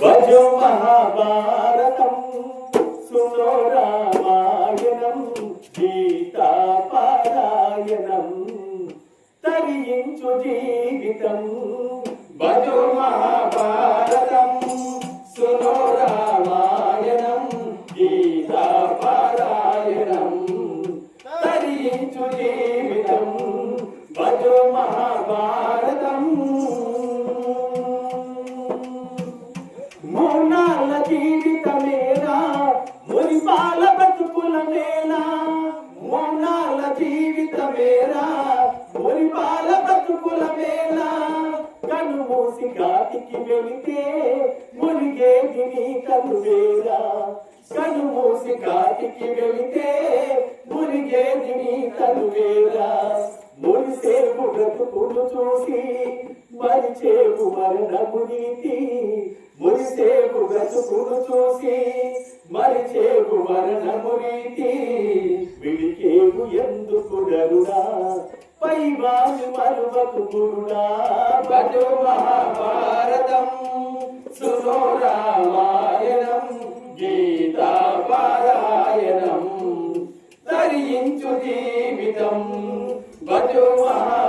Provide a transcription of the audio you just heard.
భజో మహాభారతం సునో రామాయణం గీతా పారాయణం తరించు జీవితం. భజో మహాభారతం సునో రామాయణం గీతా పారాయణం తరించు జీవితం. భజో మహాభారతం. మౌనాల జీవితమేరా మురిపాల బతుకుల మేలా. మౌనాల జీవితమేరా మురిపాల బతుకుల మేలా. కను మూసి గాతికి వెళితే మురిగేది నీ కనువేరా. కను మూసి గాతికి వెళితే మురిగేది నీ కనువేరా. మురిసేపు బ్రతుకులు చూసి మరిచేవు మరణము నీతి. మురిసేపు బ్రతుకులు చూసి మరిచేవు మరణము నీతి. విడికేవు ఎందుకు గరుడా పైవాని మరువకు గురుడా. భజో మహాభారతం సునో రామాయణం గీతా పారాయణం తరించు జీవితం. భజో మహా